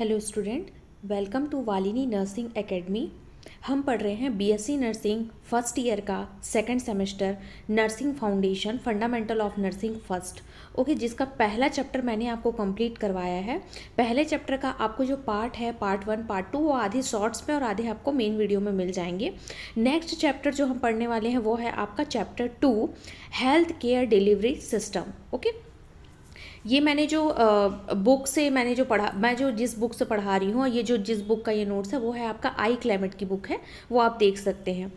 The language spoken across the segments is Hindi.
Hello student, welcome to Valini nursing academy. हम पढ़ रहे हैं बीएससी नर्सिंग फर्स्ट ईयर का second semester nursing foundation fundamental of nursing first. Okay, जिसका पहला चैप्टर मैंने आपको कंप्लीट करवाया है। पहले चैप्टर का आपको जो पार्ट है, पार्ट 1 पार्ट 2, वो आधे शॉर्ट्स में और आधे आपको मेन वीडियो में मिल जाएंगे। नेक्स्ट चैप्टर जो हम पढ़ने वाले हैं वो है आपका chapter 2 health care delivery system. Okay, ये मैंने जो बुक से मैंने जो पढ़ा, मैं जो जिस बुक से पढ़ा रही हूँ, ये जो जिस बुक का ये नोट्स है वो है आपका आई क्लेमेट की बुक है, वो आप देख सकते हैं।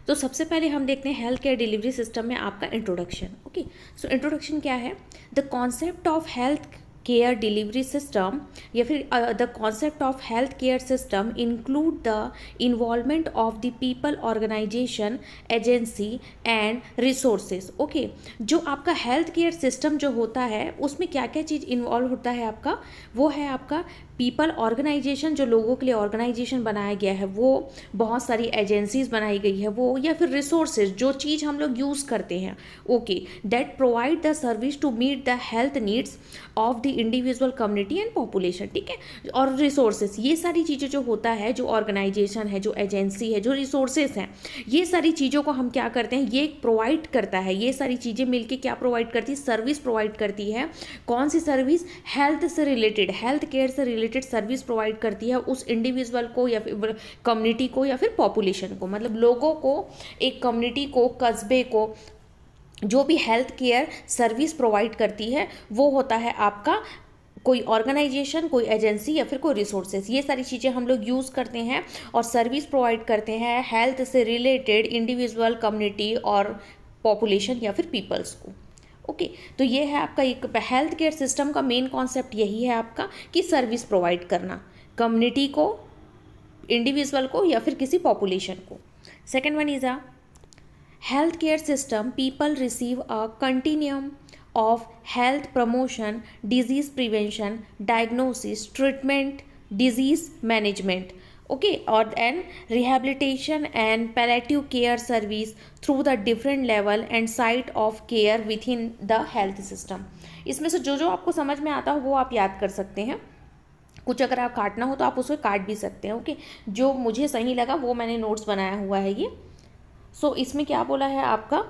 तो सबसे पहले हम देखते हैं हेल्थ केयर डिलीवरी सिस्टम में आपका इंट्रोडक्शन। ओके, सो इंट्रोडक्शन क्या है? The concept of health care delivery system या फिर the concept of health care system include the involvement of the people, organization, agency and resources. Okay, जो आपका हेल्थ केयर सिस्टम जो होता है उसमें क्या क्या चीज़ इन्वॉल्व होता है आपका, वो है आपका पीपल ऑर्गेनाइजेशन, जो लोगों के लिए ऑर्गेनाइजेशन बनाया गया है वो, बहुत सारी एजेंसीज बनाई गई है वो, या फिर रिसोर्सेज जो चीज़ हम लोग यूज़ करते हैं। Okay, that provide the service to meet the health needs of the individual community and population. ठीक है, और रिसोर्सेज, ये सारी चीज़ें जो होता है, जो ऑर्गेनाइजेशन है, जो एजेंसी है, जो रिसोर्सेज हैं, ये सारी चीज़ों को हम क्या करते हैं, ये प्रोवाइड करता है। ये सारी चीज़ें मिलके क्या प्रोवाइड करती है? सर्विस प्रोवाइड करती है। कौन सी सर्विस? हेल्थ से रिलेटेड, हेल्थ केयर से रिलेटेड सर्विस प्रोवाइड करती है उस इंडिविजुअल को या फिर कम्युनिटी को या फिर पॉपुलेशन को, मतलब लोगों को, एक कम्युनिटी को, कस्बे को जो भी हेल्थ केयर सर्विस प्रोवाइड करती है वो होता है आपका कोई ऑर्गेनाइजेशन, कोई एजेंसी या फिर कोई रिसोर्सेज। ये सारी चीज़ें हम लोग यूज़ करते हैं और सर्विस प्रोवाइड करते हैं हेल्थ से रिलेटेड इंडिविजुअल, कम्युनिटी और पॉपुलेशन या फिर पीपल्स को। ओके, तो ये है आपका एक हेल्थ केयर सिस्टम का मेन कॉन्सेप्ट, यही है आपका कि सर्विस प्रोवाइड करना कम्युनिटी को, इंडिविजुअल को या फिर किसी पॉपुलेशन को। Second one is a health care system people receive a continuum of health promotion, disease prevention, diagnosis, treatment, disease management, okay, or and rehabilitation and palliative care service through the different level and site of care within the health system। इसमें से जो जो आपको समझ में आता हो वो आप याद कर सकते हैं। कुछ अगर आप काटना हो तो आप उसको काट भी सकते हैं। ओके, जो मुझे सही लगा वो मैंने नोट्स बनाया हुआ है ये। सो इसमें क्या बोला है आपका,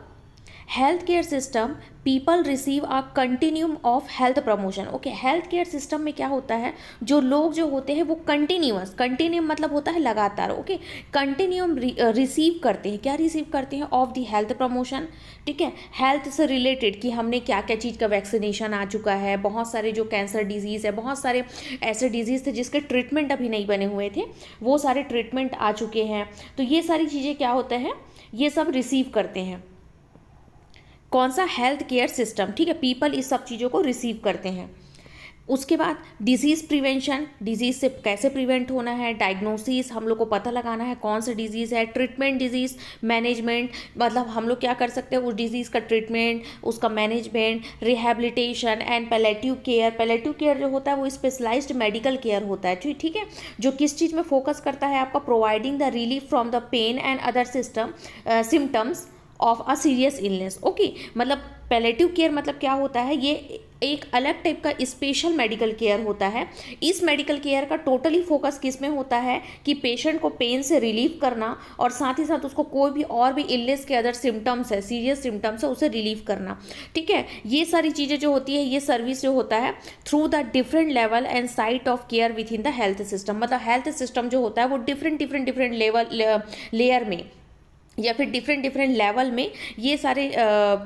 health care system people receive a continuum of health promotion. Okay, health care system में क्या होता है, जो लोग जो होते हैं वो कंटिन्यूअस, कंटिन्यूम मतलब होता है लगातार। ओके, कंटिन्यूम रिसीव करते हैं। क्या रिसीव करते हैं? Of the health promotion. ठीक है, हेल्थ से रिलेटेड कि हमने क्या क्या चीज़ का वैक्सीनेशन आ चुका है, बहुत सारे जो कैंसर डिजीज़ है, बहुत सारे ऐसे डिजीज़ थे जिसके ट्रीटमेंट अभी नहीं बने हुए थे, वो सारे ट्रीटमेंट आ चुके हैं। तो ये सारी चीज़ें क्या होता है, ये सब रिसीव करते हैं कौन सा? Health care system. ठीक है, पीपल इस सब चीज़ों को रिसीव करते हैं। उसके बाद डिजीज़ प्रिवेंशन, डिजीज़ से कैसे प्रिवेंट होना है, डायग्नोसिस, हम लोग को पता लगाना है कौन सा डिजीज़ है, ट्रीटमेंट, डिजीज़ मैनेजमेंट, मतलब हम लोग क्या कर सकते हैं उस डिजीज़ का ट्रीटमेंट, उसका management, rehabilitation and palliative care. Palliative care जो होता है वो स्पेशलाइज्ड मेडिकल केयर होता है। ठीक है, जो किस चीज़ में फोकस करता है आपका, providing the relief from the pain and other symptoms of a serious illness. Okay, मतलब पैलेटिव केयर मतलब क्या होता है, ये एक अलग टाइप का स्पेशल मेडिकल केयर होता है। इस मेडिकल केयर का टोटली फोकस किस में होता है कि पेशेंट को पेन से रिलीफ करना और साथ ही साथ उसको कोई भी और भी इलनेस के अदर सिम्टम्स है, सीरियस सिम्टम्स है, उसे रिलीफ करना। ठीक है, ये सारी चीज़ें जो होती है, ये सर्विस जो होता है through the different level and site of care with in the health system. मतलब हेल्थ सिस्टम जो होता है वो डिफरेंट लेवल लेयर में या फिर डिफरेंट लेवल में ये सारे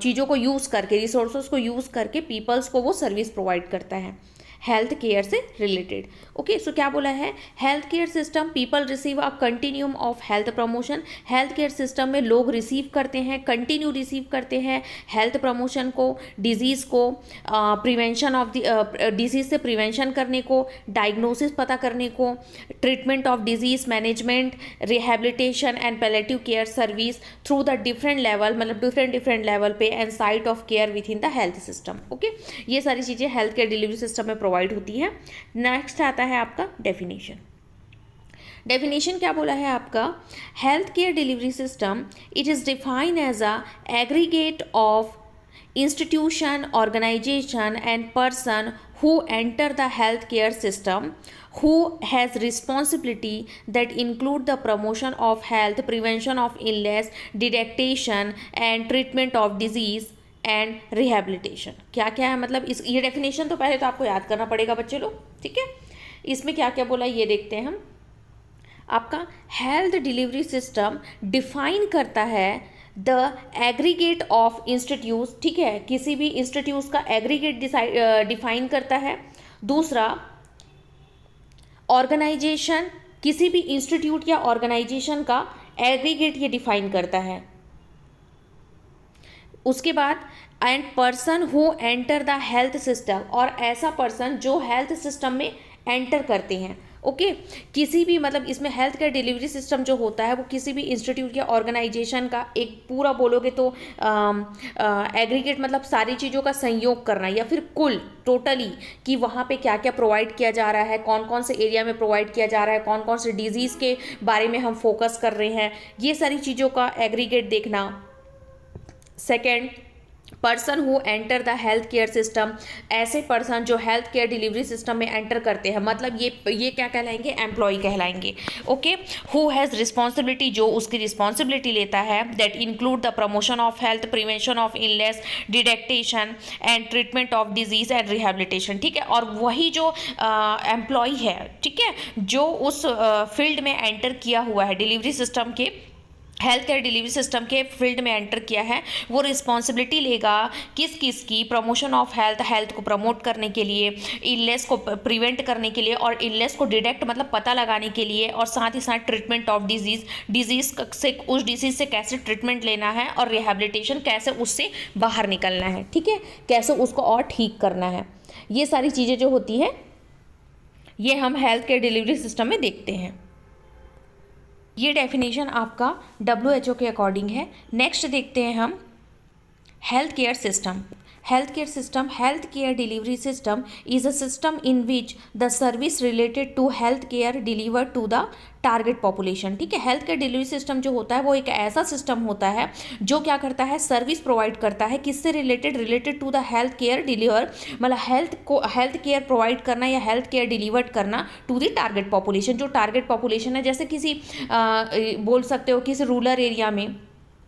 चीज़ों को यूज़ करके, रिसोर्सेज को यूज़ करके पीपल्स को वो सर्विस प्रोवाइड करता है हेल्थ केयर से रिलेटेड। ओके, सो क्या बोला है, health care system people receive a continuum of health promotion. Health care system में लोग रिसीव करते हैं, कंटिन्यू रिसीव करते हैं हेल्थ प्रमोशन को, डिजीज़ को, प्रिवेंशन ऑफ द डिजीज़ से प्रिवेंशन करने को, डायग्नोसिस पता करने को, treatment of disease management, rehabilitation and palliative care service through the different level, मतलब डिफरेंट लेवल पे and site of care with in the health system. Okay, ये सारी चीज़ें हेल्थ केयर डिलीवरी सिस्टम में प्रोवाइड होती है। नेक्स्ट आता है आपका डेफिनेशन। डेफिनेशन क्या बोला है आपका, health care delivery system it is defined as a aggregate of institution, organization and person who enter the healthcare system, who has responsibility that include the promotion of health, prevention of illness, detection and treatment of disease and rehabilitation। क्या क्या है, मतलब इस ये डेफिनेशन तो पहले तो आपको याद करना पड़ेगा बच्चे लोग, ठीक है। इसमें क्या क्या बोला ये देखते हैं हम। आपका हेल्थ डिलीवरी सिस्टम डिफाइन करता है द एग्रीगेट ऑफ इंस्टीट्यूट, ठीक है, किसी भी इंस्टीट्यूट का एग्रीगेट डिफाइन करता है। दूसरा, ऑर्गेनाइजेशन, किसी भी इंस्टीट्यूट या ऑर्गेनाइजेशन का एग्रीगेट ये डिफाइन करता है। उसके बाद and person who enter the health system, और ऐसा पर्सन जो हेल्थ सिस्टम में एंटर करते हैं। ओके किसी भी, मतलब इसमें हेल्थ केयर डिलीवरी सिस्टम जो होता है वो किसी भी इंस्टीट्यूट या ऑर्गेनाइजेशन का एक पूरा बोलोगे तो एग्रीगेट, मतलब सारी चीज़ों का संयोग करना, या फिर कुल टोटली कि वहाँ पे क्या क्या प्रोवाइड किया जा रहा है, कौन कौन से एरिया में प्रोवाइड किया जा रहा है, कौन कौन से डिजीज़ के बारे में हम फोकस कर रहे हैं, ये सारी चीज़ों का एग्रीगेट देखना। Second, person who enter the health care system, ऐसे पर्सन जो हेल्थ केयर डिलीवरी सिस्टम में एंटर करते हैं, मतलब ये क्या कहलाएंगे, एम्प्लॉय कहलाएंगे। ओके, हु हैज़ रिस्पॉन्सिबिलिटी, जो उसकी रिस्पॉन्सिबिलिटी लेता है, that include the promotion of health, prevention of illness, detection and treatment of disease and rehabilitation, ठीक है। और वही जो एम्प्लॉय है, ठीक है, जो उस फील्ड में एंटर किया हुआ है, डिलीवरी सिस्टम के, हेल्थ केयर डिलीवरी सिस्टम के फील्ड में एंटर किया है, वो रिस्पॉन्सिबिलिटी लेगा किस किस की, प्रमोशन ऑफ हेल्थ, हेल्थ को प्रमोट करने के लिए, इलनेस को प्रिवेंट करने के लिए, और इलनेस को डिटेक्ट मतलब पता लगाने के लिए, और साथ ही साथ ट्रीटमेंट ऑफ डिजीज़ से, उस डिजीज़ से कैसे ट्रीटमेंट लेना है, और रिहेबिलिटेशन कैसे उससे बाहर निकलना है, ठीक है, कैसे उसको और ठीक करना है। ये सारी चीज़ें जो होती है ये हम हेल्थ केयर डिलीवरी सिस्टम में देखते हैं। ये डेफिनेशन आपका WHO के अकॉर्डिंग है। नेक्स्ट देखते हैं हम health care system. Health care system, health care delivery system is a system in which the service related to health care deliver to the target population, ठीक है। हेल्थ केयर डिलीवरी सिस्टम जो होता है वो एक ऐसा सिस्टम होता है जो क्या करता है, सर्विस प्रोवाइड करता है, किससे related to the health care deliver, मतलब हेल्थ केयर प्रोवाइड करना या हेल्थ केयर डिलीवर करना टू द टारगेट पॉपुलेशन। जो टारगेट पॉपुलेशन है, जैसे किसी बोल सकते हो किसी रूरल एरिया में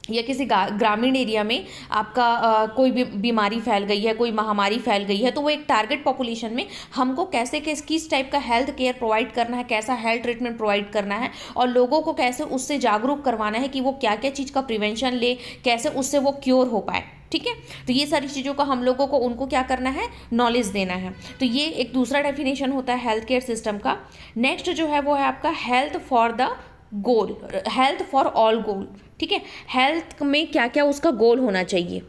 या किसी ग्रामीण एरिया में आपका कोई भी बीमारी फैल गई है, कोई महामारी फैल गई है, तो वो एक टारगेट पॉपुलेशन में हमको कैसे किस टाइप का हेल्थ केयर प्रोवाइड करना है, कैसा हेल्थ ट्रीटमेंट प्रोवाइड करना है, और लोगों को कैसे उससे जागरूक करवाना है कि वो क्या क्या चीज़ का प्रिवेंशन ले, कैसे उससे वो क्योर हो पाए, ठीक है। तो ये सारी चीज़ों का हम लोगों को उनको क्या करना है, नॉलेज देना है। तो ये एक दूसरा डेफिनेशन होता है हेल्थ केयर सिस्टम का। नेक्स्ट जो है वो है आपका health for the goal, health for all goal, ठीक है। हेल्थ में क्या क्या उसका गोल होना चाहिए,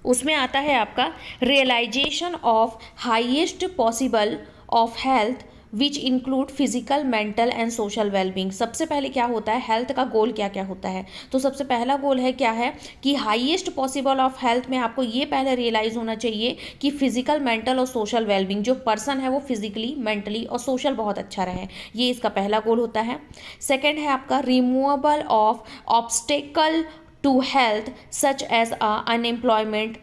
उसमें आता है आपका realization of highest possible of health which include physical, mental and social wellbeing. सबसे पहले क्या होता है, हेल्थ का गोल क्या क्या होता है, तो सबसे पहला गोल है क्या है कि हाईएस्ट पॉसिबल ऑफ हेल्थ में आपको ये पहले रियलाइज़ होना चाहिए कि फिजिकल, मेंटल और सोशल वेलबींग, जो पर्सन है वो फिजिकली, मेंटली और सोशल बहुत अच्छा रहे, ये इसका पहला गोल होता है। सेकेंड है आपका removable of obstacle to health such as unemployment.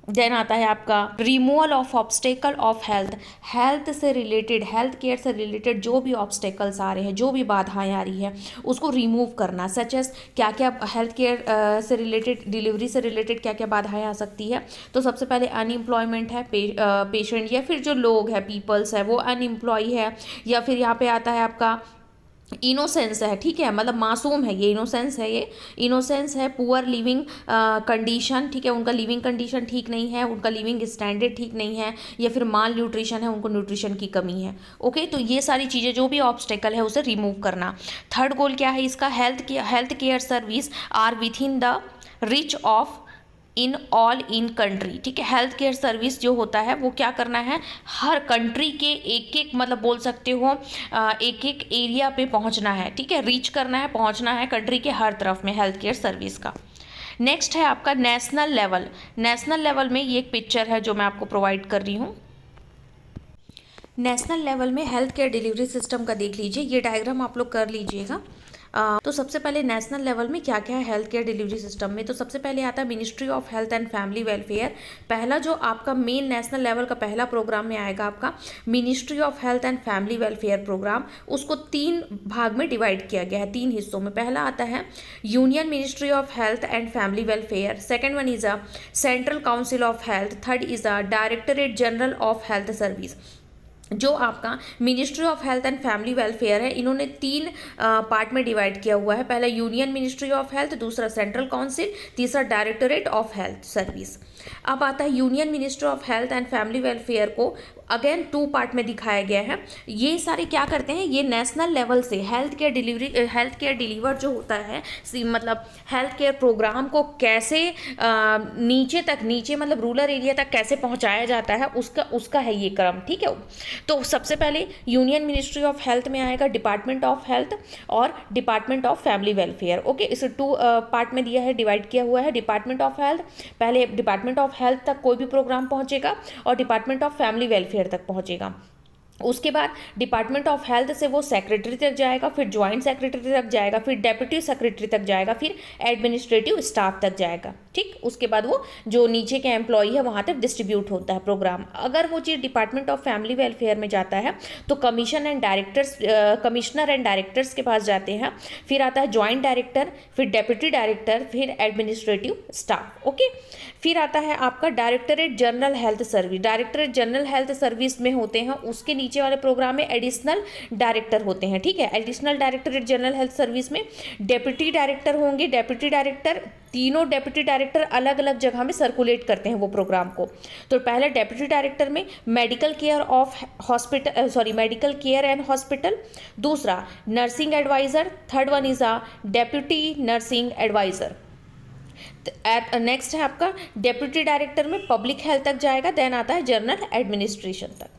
Then आता है आपका removal of obstacle of health, health से रिलेटेड, हेल्थ केयर से रिलेटेड जो भी ऑब्स्टेकल्स आ रहे हैं, जो भी बाधाएं आ रही है उसको रिमूव करना। सच एज क्या क्या हेल्थ केयर से रिलेटेड, डिलीवरी से रिलेटेड क्या क्या बाधाएं आ सकती है, तो सबसे पहले अनएम्प्लॉयमेंट है, पेशेंट या फिर जो लोग हैं, पीपल्स है वो अनएम्प्लॉय है, या फिर यहाँ पे आता है आपका इनोसेंस है, ठीक है, मतलब मासूम है, ये इनोसेंस है, ये इनोसेंस है, पुअर लिविंग कंडीशन, ठीक है, उनका लिविंग कंडीशन ठीक नहीं है, उनका लिविंग स्टैंडर्ड ठीक नहीं है, या फिर माल न्यूट्रिशन है, उनको न्यूट्रिशन की कमी है। ओके, तो ये सारी चीज़ें जो भी ऑब्स्टेकल है उसे रिमूव करना। थर्ड गोल क्या है इसका, health care service are within the reach of in all in country, ठीक है। हेल्थ केयर सर्विस जो होता है वो क्या करना है, हर कंट्री के एक एक, मतलब बोल सकते हो एक एक एरिया पे पहुंचना है, ठीक है, रीच करना है, पहुंचना है कंट्री के हर तरफ में हेल्थ केयर सर्विस का। नेक्स्ट है आपका नेशनल लेवल। नेशनल लेवल में ये एक पिक्चर है जो मैं आपको प्रोवाइड कर रही हूँ। नेशनल लेवल में हेल्थ केयर डिलीवरी सिस्टम का देख लीजिए, ये डायग्राम आप लोग कर लीजिएगा। तो सबसे पहले नेशनल लेवल में क्या क्या है हेल्थ केयर डिलीवरी सिस्टम में, तो सबसे पहले आता है ministry of health and family welfare. पहला जो आपका मेन नेशनल लेवल का पहला प्रोग्राम में आएगा आपका ministry of health and family welfare programme. उसको 3 भाग में डिवाइड किया गया है, 3 हिस्सों में। पहला आता है union ministry of health and family welfare, second one is a central council of health, third is a directorate general of health service. जो आपका ministry of health and family welfare है, इन्होंने 3 पार्ट में डिवाइड किया हुआ है। पहला यूनियन मिनिस्ट्री ऑफ हेल्थ, दूसरा सेंट्रल काउंसिल, तीसरा डायरेक्टरेट ऑफ हेल्थ सर्विस। अब आता है union ministry of health and family welfare को अगेन 2 पार्ट में दिखाया गया है। ये सारे क्या करते हैं, ये नेशनल लेवल से हेल्थ केयर डिलीवर जो होता है, मतलब हेल्थ केयर प्रोग्राम को कैसे नीचे मतलब रूरल एरिया तक कैसे पहुंचाया जाता है, उसका है ये क्रम, ठीक है। तो सबसे पहले यूनियन मिनिस्ट्री ऑफ हेल्थ में आएगा डिपार्टमेंट ऑफ हेल्थ और department of family welfare. Okay, इसे 2 पार्ट में दिया है, डिवाइड किया हुआ है। डिपार्टमेंट ऑफ हेल्थ, पहले डिपार्टमेंट ऑफ हेल्थ तक कोई भी प्रोग्राम पहुंचेगा और डिपार्टमेंट ऑफ फैमिली वेलफेयर तक पहुंचेगा। उसके बाद डिपार्टमेंट ऑफ हेल्थ से वो सेक्रेटरी तक जाएगा, फिर ज्वाइंट सेक्रेटरी तक जाएगा, फिर डेप्यूटी सेक्रेटरी तक जाएगा, फिर एडमिनिस्ट्रेटिव स्टाफ तक जाएगा, ठीक। उसके बाद वो जो नीचे के एम्प्लॉई है वहाँ तक डिस्ट्रीब्यूट होता है प्रोग्राम। अगर वो चीज़ डिपार्टमेंट ऑफ फैमिली वेलफेयर में जाता है तो कमिश्नर एंड डायरेक्टर्स के पास जाते हैं, फिर आता है ज्वाइंट डायरेक्टर, फिर डेप्यूटी डायरेक्टर, फिर एडमिनिस्ट्रेटिव स्टाफ। ओके, फिर आता है आपका directorate general health service. Directorate general health service में होते हैं, उसके नीचे वाले प्रोग्राम में एडिशनल डायरेक्टर होते हैं, ठीक है। Additional directorate general health service में डेप्यूटी डायरेक्टर होंगे। डेप्यूटी डायरेक्टर, तीनों डेप्यूटी डायरेक्टर अलग अलग जगह में सर्कुलेट करते हैं वो प्रोग्राम को। तो पहले डेप्यूटी डायरेक्टर में मेडिकल केयर एंड हॉस्पिटल, दूसरा nursing advisor, third one is a deputy nursing advisor. Next है आपका डेप्यूटी डायरेक्टर में पब्लिक हेल्थ तक जाएगा, देन आता है जनरल एडमिनिस्ट्रेशन तक।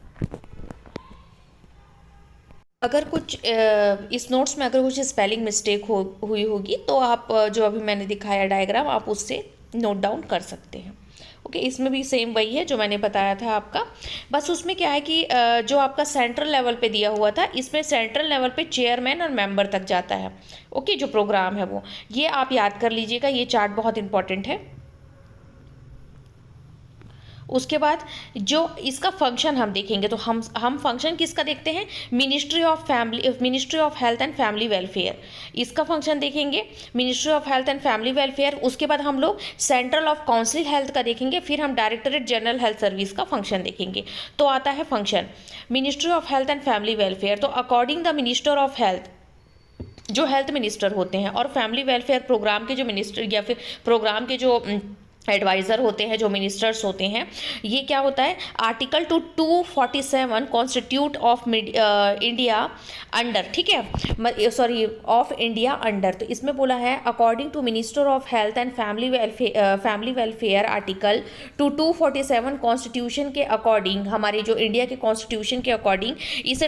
अगर कुछ इस नोट्स में अगर कुछ स्पेलिंग मिस्टेक हुई होगी तो आप जो अभी मैंने दिखाया डायग्राम, आप उससे नोट डाउन कर सकते हैं। ओके, इसमें भी सेम वही है जो मैंने बताया था आपका। बस उसमें क्या है कि जो आपका सेंट्रल लेवल पे दिया हुआ था, इसमें सेंट्रल लेवल पे चेयरमैन और मेंबर तक जाता है। ओके, जो प्रोग्राम है वो, ये आप याद कर लीजिएगा, ये चार्ट बहुत इंपॉर्टेंट है। उसके बाद जो इसका फंक्शन हम देखेंगे, तो हम फंक्शन किसका देखते हैं, ministry of health and family welfare, इसका फंक्शन देखेंगे, ministry of health and family welfare. उसके बाद हम लोग सेंट्रल ऑफ काउंसिल हेल्थ का देखेंगे, फिर हम डायरेक्टरेट जनरल हेल्थ सर्विस का फंक्शन देखेंगे। तो आता है function ministry of health and family welfare. तो according the minister of health, जो हेल्थ मिनिस्टर होते हैं, और फैमिली वेलफेयर प्रोग्राम के जो मिनिस्टर या फिर प्रोग्राम के जो एडवाइज़र होते हैं, जो मिनिस्टर्स होते हैं, ये क्या होता है, article 247 constitute of India under, ठीक है, सॉरी ऑफ इंडिया अंडर। तो इसमें बोला है according to minister of health and family welfare article 247 constitution के अकॉर्डिंग, हमारे जो इंडिया के कॉन्स्टिट्यूशन के अकॉर्डिंग इसे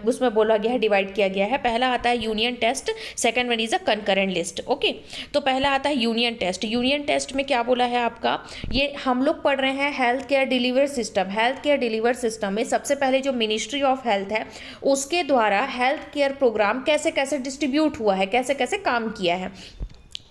उसमें बोला गया है, डिवाइड किया गया है। पहला आता है यूनियन टेस्ट, second one is a concurrent list. Okay, तो पहला आता है यूनियन टेस्ट। यूनियन टेस्ट में क्या बोला है आपका, ये हम लोग पढ़ रहे हैं health care deliver system. Health care deliver system में सबसे पहले जो मिनिस्ट्री ऑफ हेल्थ है, उसके द्वारा हेल्थ केयर प्रोग्राम कैसे कैसे डिस्ट्रीब्यूट हुआ है, कैसे कैसे काम किया है।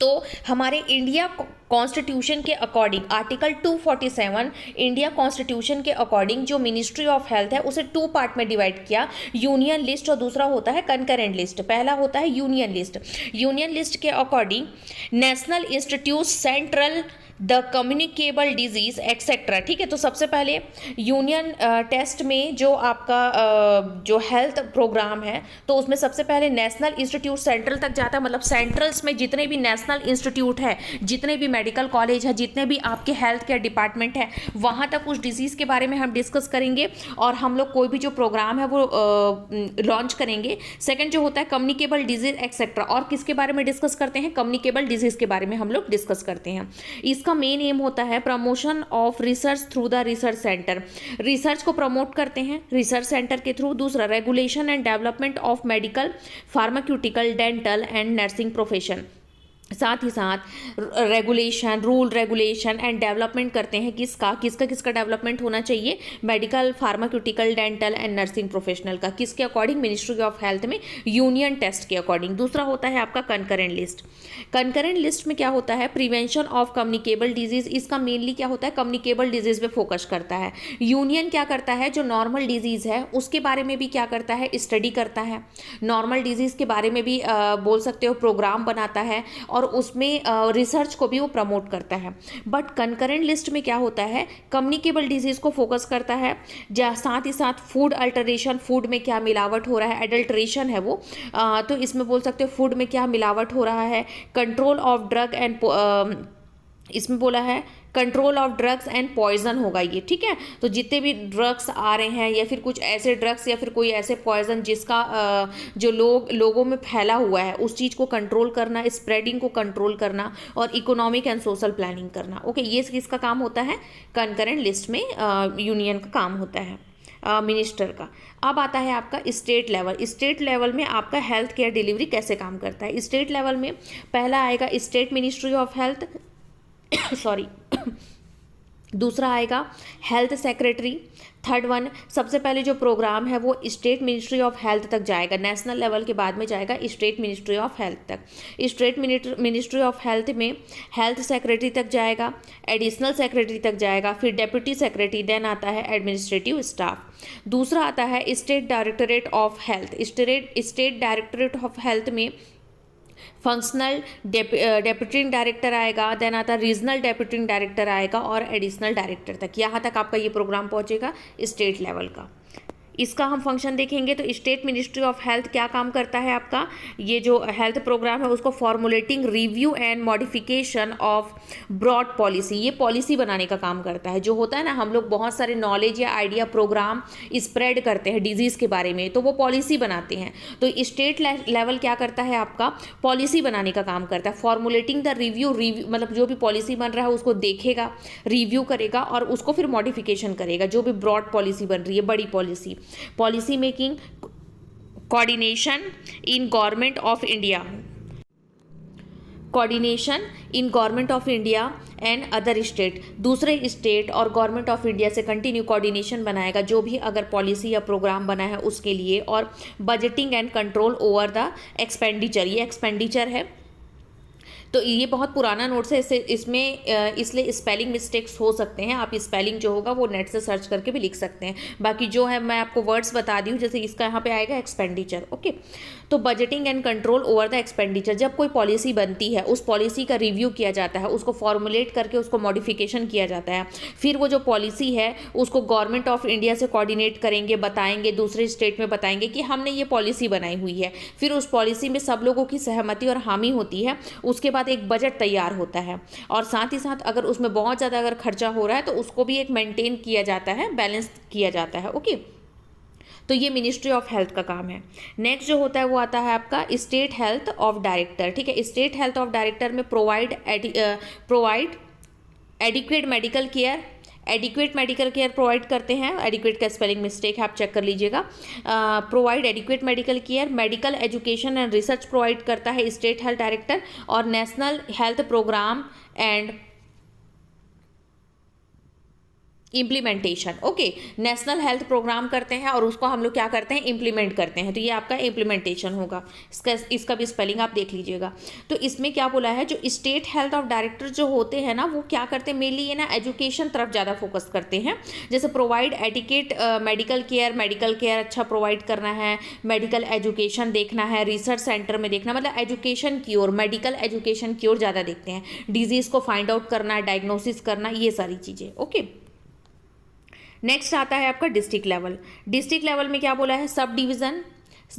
तो हमारे इंडिया कॉन्स्टिट्यूशन के अकॉर्डिंग आर्टिकल 247 इंडिया कॉन्स्टिट्यूशन के अकॉर्डिंग जो मिनिस्ट्री ऑफ हेल्थ है उसे 2 पार्ट में डिवाइड किया, यूनियन लिस्ट और दूसरा होता है कंकरेंट लिस्ट। पहला होता है यूनियन लिस्ट। यूनियन लिस्ट के according national institute central the communicable disease etcetera, ठीक है। तो सबसे पहले यूनियन टेस्ट में जो आपका जो हेल्थ प्रोग्राम है, तो उसमें सबसे पहले नेशनल इंस्टीट्यूट सेंट्रल तक जाता है, मतलब सेंट्रल्स में जितने भी नेशनल इंस्टीट्यूट है, जितने भी मेडिकल कॉलेज है, जितने भी आपके हेल्थ केयर डिपार्टमेंट है, वहाँ तक उस डिजीज़ के बारे में हम डिस्कस करेंगे और हम लोग कोई भी जो प्रोग्राम है वो लॉन्च करेंगे। सेकेंड जो होता है कम्युनिकेबल डिजीज एक्सेट्रा, और किसके बारे में डिस्कस करते हैं, कम्युनिकेबल डिजीज के बारे में हम लोग डिस्कस करते हैं। इसका मेन एम होता है promotion of research through the research centre, research को प्रमोट करते हैं रिसर्च सेंटर के थ्रू। दूसरा regulation and development of medical, pharmaceutical, dental and nursing profession, साथ ही साथ regulation, rule regulation and development करते हैं। किसका डेवलपमेंट होना चाहिए? Medical, pharmaceutical, dental and nursing professional का। किसके अकॉर्डिंग? मिनिस्ट्री ऑफ हेल्थ में यूनियन टेस्ट के अकॉर्डिंग। दूसरा होता है आपका कंकरेंट लिस्ट। कंकरेंट लिस्ट में क्या होता है? Prevention of communicable disease. इसका मेनली क्या होता है? कम्युनिकेबल डिजीज पे फोकस करता है। यूनियन क्या करता है? जो नॉर्मल डिजीज है उसके बारे में भी क्या करता है? स्टडी करता है। नॉर्मल डिजीज के बारे में भी बोल सकते हो प्रोग्राम बनाता है और उसमें रिसर्च को भी वो प्रमोट करता है। बट कंकरेंट लिस्ट में क्या होता है? कम्युनिकेबल डिजीज को फोकस करता है। साथ ही साथ फूड अल्टरेशन, फूड में क्या मिलावट हो रहा है, एडल्ट्रेशन है वो, तो इसमें बोल सकते हो फूड में क्या मिलावट हो रहा है। कंट्रोल ऑफ ड्रग एंड, इसमें बोला है control of drugs and poison होगा ये, ठीक है। तो जितने भी ड्रग्स आ रहे हैं या फिर कुछ ऐसे ड्रग्स या फिर कोई ऐसे पॉइजन जिसका जो लोगों में फैला हुआ है उस चीज़ को कंट्रोल करना, स्प्रेडिंग को कंट्रोल करना और इकोनॉमिक एंड सोशल प्लानिंग करना। ओके, ये किसका काम होता है? कंकरेंट लिस्ट में यूनियन का काम होता है, मिनिस्टर का। अब आता है आपका स्टेट लेवल। स्टेट लेवल में आपका हेल्थ केयर डिलीवरी कैसे काम करता है? स्टेट लेवल में पहला आएगा state ministry of health sorry दूसरा आएगा हेल्थ सेक्रेटरी। थर्ड वन, सबसे पहले जो प्रोग्राम है वो स्टेट मिनिस्ट्री ऑफ हेल्थ तक जाएगा, नेशनल लेवल के बाद में जाएगा स्टेट मिनिस्ट्री ऑफ हेल्थ तक। स्टेट मिनिस्ट्री ऑफ हेल्थ में हेल्थ सेक्रेटरी तक जाएगा, एडिशनल सेक्रेटरी तक जाएगा, फिर डेप्यूटी सेक्रेटरी, देन आता है एडमिनिस्ट्रेटिव स्टाफ। दूसरा आता है state directorate of health. State directorate of health में फंक्शनल डेप्यूटी डायरेक्टर आएगा, देन आता रीजनल डेप्यूटी डायरेक्टर आएगा और एडिशनल डायरेक्टर तक। यहाँ तक आपका ये प्रोग्राम पहुँचेगा स्टेट लेवल का। इसका हम फंक्शन देखेंगे तो स्टेट मिनिस्ट्री ऑफ हेल्थ क्या काम करता है आपका? ये जो हेल्थ प्रोग्राम है उसको formulating, review and modification of broad policy, ये पॉलिसी बनाने का काम करता है। जो होता है ना, हम लोग बहुत सारे नॉलेज या आइडिया प्रोग्राम स्प्रेड करते हैं डिजीज़ के बारे में, तो वो पॉलिसी बनाते हैं। तो स्टेट लेवल क्या करता है आपका? पॉलिसी बनाने का काम करता है। फॉर्मुलेटिंग द रिव्यू मतलब जो भी पॉलिसी बन रहा है उसको देखेगा, रिव्यू करेगा और उसको फिर मॉडिफिकेशन करेगा। जो भी ब्रॉड पॉलिसी बन रही है, बड़ी policy making, coordination in government of India, coordination in government of India and other state. दूसरे स्टेट और गवर्नमेंट ऑफ इंडिया से कंटिन्यू कोऑर्डिनेशन बनाएगा जो भी अगर पॉलिसी या प्रोग्राम बना है उसके लिए। और budgeting and control over the expenditure, ये एक्सपेंडिचर है। तो ये बहुत पुराना नोट्स है, इसलिए स्पेलिंग मिस्टेक्स हो सकते हैं। आप स्पेलिंग जो होगा वो नेट से सर्च करके भी लिख सकते हैं। बाकी जो है मैं आपको वर्ड्स बता दी हूँ, जैसे इसका यहाँ पे आएगा एक्सपेंडिचर। ओके, तो budgeting and control over the expenditure, जब कोई पॉलिसी बनती है उस पॉलिसी का रिव्यू किया जाता है, उसको फॉर्मुलेट करके उसको मॉडिफिकेशन किया जाता है। फिर वो जो पॉलिसी है उसको गवर्नमेंट ऑफ इंडिया से कोऑर्डिनेट करेंगे, बताएंगे, दूसरे स्टेट में बताएंगे कि हमने ये पॉलिसी बनाई हुई है। फिर उस पॉलिसी में सब लोगों की सहमति और हामी होती है। उसके बाद एक बजट तैयार होता है और साथ ही साथ अगर उसमें बहुत ज़्यादा अगर खर्चा हो रहा है तो उसको भी एक मेंटेन किया जाता है, बैलेंस किया जाता है। ओके, तो ये मिनिस्ट्री ऑफ हेल्थ का काम है। नेक्स्ट जो होता है वो आता है आपका स्टेट हेल्थ ऑफ डायरेक्टर। ठीक है, स्टेट हेल्थ ऑफ डायरेक्टर में provide adequate medical care, adequate medical care provide करते हैं। एडिक्वेट का स्पेलिंग मिस्टेक है, आप चेक कर लीजिएगा। Provide adequate medical care, medical education and research provide करता है स्टेट हेल्थ डायरेक्टर। और national health programme and implementation. Okay, national health programme करते हैं और उसको हम लोग क्या करते हैं? इम्प्लीमेंट करते हैं। तो ये आपका इम्प्लीमेंटेशन होगा। इसका भी स्पेलिंग आप देख लीजिएगा। तो इसमें क्या बोला है, जो स्टेट हेल्थ ऑफ डायरेक्टर जो होते हैं ना, वो क्या करते हैं? मेनली ये ना एजुकेशन तरफ ज़्यादा फोकस करते हैं। जैसे प्रोवाइड एडिकेट मेडिकल केयर अच्छा प्रोवाइड करना है, मेडिकल एजुकेशन देखना है, रिसर्च सेंटर में देखना, मतलब एजुकेशन की ओर, मेडिकल एजुकेशन की ओर ज़्यादा देखते हैं। डिजीज़ को फाइंड आउट करना, डायग्नोसिस करना, ये सारी चीज़ें। ओके, नेक्स्ट आता है आपका डिस्ट्रिक्ट लेवल। डिस्ट्रिक्ट लेवल में क्या बोला है? Sub division.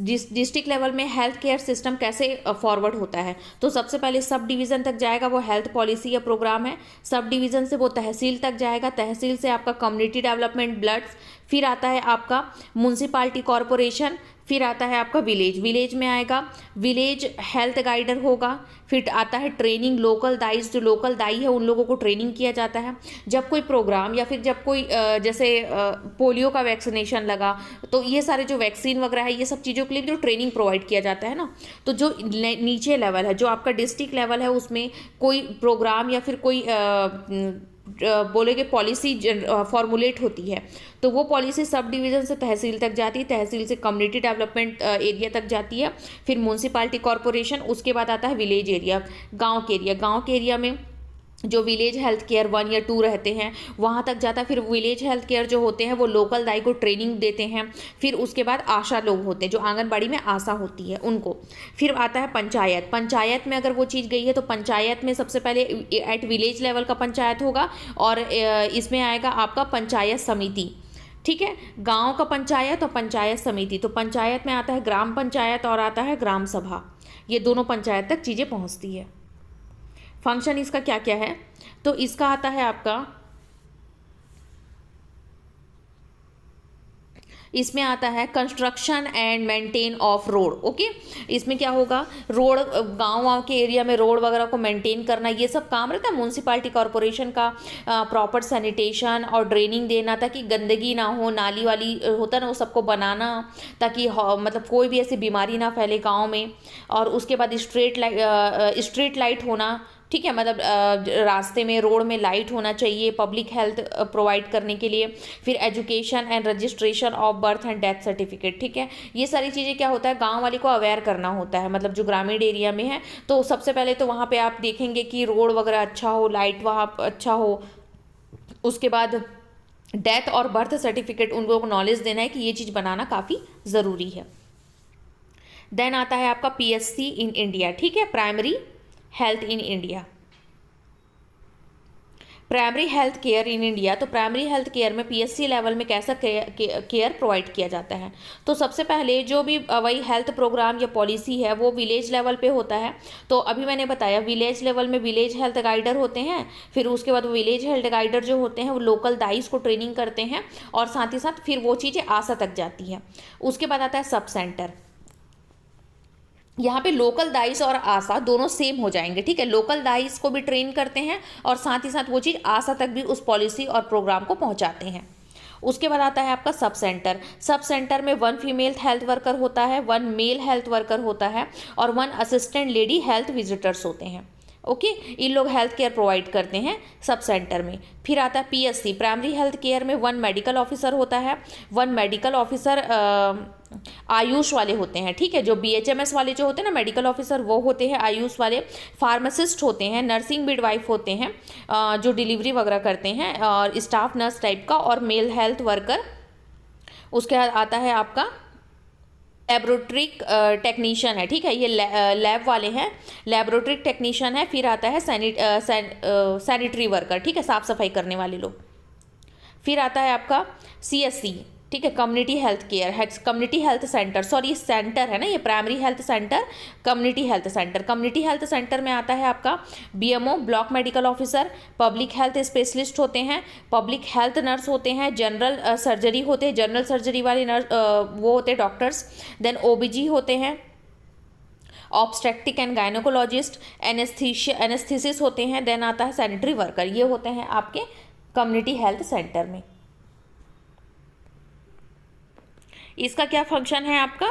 डिस्ट्रिक्ट लेवल में हेल्थ केयर सिस्टम कैसे फॉरवर्ड होता है? तो सबसे पहले सब डिवीज़न तक जाएगा, वो हेल्थ पॉलिसी या प्रोग्राम है। सब डिवीज़न से वो तहसील तक जाएगा, तहसील से आपका कम्युनिटी डेवलपमेंट, ब्लड्स, फिर आता है आपका म्यूनसिपालिटी कॉरपोरेशन, फिर आता है आपका विलेज, विलेज में आएगा विलेज हेल्थ गाइडर होगा। फिर आता है ट्रेनिंग लोकल दाइज, जो लोकल दाई है उन लोगों को ट्रेनिंग किया जाता है। जब कोई प्रोग्राम या फिर जब कोई जैसे पोलियो का वैक्सीनेशन लगा, तो ये सारे जो वैक्सीन वगैरह है ये सब चीज़ों के लिए जो ट्रेनिंग प्रोवाइड किया जाता है ना। तो जो नीचे लेवल है, जो आपका डिस्ट्रिक्ट लेवल है, उसमें कोई प्रोग्राम या फिर कोई बोलेगे पॉलिसी फॉर्मुलेट होती है, तो वो पॉलिसी सब डिवीज़न से तहसील तक जाती है, तहसील से कम्युनिटी डेवलपमेंट एरिया तक जाती है, फिर म्यूनसिपालिटी कॉरपोरेशन, उसके बाद आता है विलेज एरिया, गांव के एरिया। गांव के एरिया में जो विलेज हेल्थ केयर 1 या 2 रहते हैं वहाँ तक जाता है। फिर विलेज हेल्थ केयर जो होते हैं वो लोकल दाई को ट्रेनिंग देते हैं। फिर उसके बाद आशा लोग होते हैं, जो आंगनबाड़ी में आशा होती है उनको। फिर आता है पंचायत, पंचायत में अगर वो चीज़ गई है तो पंचायत में सबसे पहले एट विलेज लेवल का पंचायत होगा, और इसमें आएगा आपका पंचायत समिति, ठीक है, गांव का पंचायत और पंचायत समिति। तो पंचायत में आता है ग्राम पंचायत और आता है ग्राम सभा, ये दोनों पंचायत तक चीज़ें पहुंचती है। फंक्शन इसका क्या क्या है, तो इसका आता है आपका, इसमें आता है construction and maintain of road. Okay, इसमें क्या होगा, रोड, गांव के एरिया में रोड वगैरह को मेंटेन करना, ये सब काम रहता है म्यूनसिपालिटी कॉरपोरेशन का। प्रॉपर सैनिटेशन और ड्रेनिंग देना, ताकि गंदगी ना हो, नाली वाली होता है ना, वो सबको बनाना, ताकि मतलब कोई भी ऐसी बीमारी ना फैले गाँव में। और उसके बाद स्ट्रीट लाइट होना, ठीक है, मतलब रास्ते में, रोड में लाइट होना चाहिए पब्लिक हेल्थ प्रोवाइड करने के लिए। फिर education and registration of birth and death certificate, ठीक है, ये सारी चीज़ें क्या होता है, गांव वाले को अवेयर करना होता है, मतलब जो ग्रामीण एरिया में है। तो सबसे पहले तो वहाँ पे आप देखेंगे कि रोड वगैरह अच्छा हो, लाइट वहाँ अच्छा हो। उसके बाद डेथ और बर्थ सर्टिफिकेट उन लोगों को नॉलेज देना है कि ये चीज़ बनाना काफ़ी ज़रूरी है। देन आता है आपका PSC इन इंडिया, ठीक है, primary health in India, primary health care in India. तो प्राइमरी हेल्थ केयर में PSC लेवल में कैसा केयर प्रोवाइड किया जाता है, तो सबसे पहले जो भी वही हेल्थ प्रोग्राम या पॉलिसी है वो विलेज लेवल पे होता है। तो अभी मैंने बताया विलेज लेवल में विलेज हेल्थ गाइडर होते हैं। फिर उसके बाद विलेज हेल्थ गाइडर जो होते हैं वो लोकल दाइस को ट्रेनिंग करते हैं, और साथ ही साथ फिर वो चीज़ें आशा तक जाती हैं। उसके बाद आता है सब सेंटर, यहाँ पे लोकल दाइस और आशा दोनों सेम हो जाएंगे, ठीक है, लोकल दाइस को भी ट्रेन करते हैं और साथ ही साथ वो चीज़ आशा तक भी उस पॉलिसी और प्रोग्राम को पहुँचाते हैं। उसके बाद आता है आपका सब सेंटर, सब सेंटर में 1 फीमेल हेल्थ वर्कर होता है, 1 मेल हेल्थ वर्कर होता है, और 1 असिस्टेंट लेडी हेल्थ विजिटर्स होते हैं। ओके, इन लोग हेल्थ केयर प्रोवाइड करते हैं सब सेंटर में। फिर आता है PSC, प्राइमरी हेल्थ केयर में 1 मेडिकल ऑफिसर होता है, 1 मेडिकल ऑफिसर आयुष वाले होते हैं, ठीक है, जो BHMS वाले जो होते हैं ना मेडिकल ऑफिसर, वो होते हैं आयुष वाले। फार्मासिस्ट होते हैं, नर्सिंग मिडवाइफ होते हैं जो डिलीवरी वगैरह करते हैं, और स्टाफ नर्स टाइप का, और मेल हेल्थ वर्कर। उसके बाद आता है आपका लेबोरेटरी टेक्नीशियन है, ठीक है, ये लैब वाले हैं, लेबोरेटरी टेक्नीशियन है। फिर आता है सैनिटरी वर्कर, ठीक है, साफ सफाई करने वाले लोग। फिर आता है आपका CSC, ठीक है, कम्युनिटी हेल्थ केयर है, community health centre, sorry centre है ना ये, primary health centre, community health centre. Community health centre में आता है आपका BMO, block medical officer, public health specialist होते हैं, पब्लिक हेल्थ नर्स होते हैं, जनरल सर्जरी होते हैं, जनरल सर्जरी वाले नर्स वो होते हैं डॉक्टर्स। देन OBG होते हैं, ऑब्स्टेट्रिक एंड गायनोकोलॉजिस्ट, एनेस्थीसिस होते हैं। देन आता है सैनिटरी वर्कर, ये होते हैं आपके कम्युनिटी हेल्थ सेंटर में। इसका क्या फंक्शन है आपका,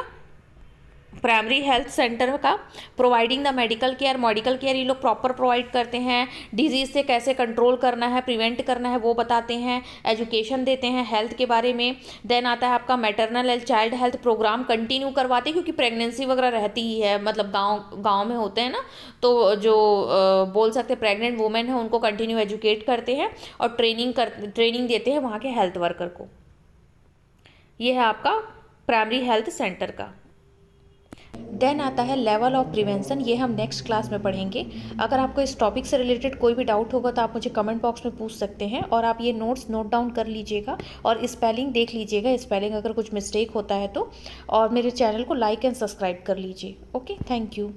प्राइमरी हेल्थ सेंटर का, प्रोवाइडिंग द मेडिकल केयर ये लोग प्रॉपर प्रोवाइड करते हैं। डिजीज़ से कैसे कंट्रोल करना है, प्रिवेंट करना है वो बताते हैं, एजुकेशन देते हैं हेल्थ के बारे में। देन आता है आपका maternal and child health programme continue करवाते हैं, क्योंकि प्रेगनेंसी वगैरह रहती ही है, मतलब गाँव में होते हैं ना, तो जो बोल सकते हैं प्रेग्नेंट वुमेन है उनको कंटिन्यू एजुकेट करते हैं और ट्रेनिंग देते हैं वहाँ के हेल्थ वर्कर को। ये है आपका प्राइमरी हेल्थ सेंटर का। देन आता है लेवल ऑफ प्रिवेंशन, ये हम नेक्स्ट क्लास में पढ़ेंगे। अगर आपको इस टॉपिक से रिलेटेड कोई भी डाउट होगा तो आप मुझे कमेंट बॉक्स में पूछ सकते हैं, और आप ये नोट्स नोट डाउन कर लीजिएगा और स्पेलिंग देख लीजिएगा, स्पेलिंग अगर कुछ मिस्टेक होता है तो, और मेरे चैनल को लाइक एंड सब्सक्राइब कर लीजिए। Okay, thank you.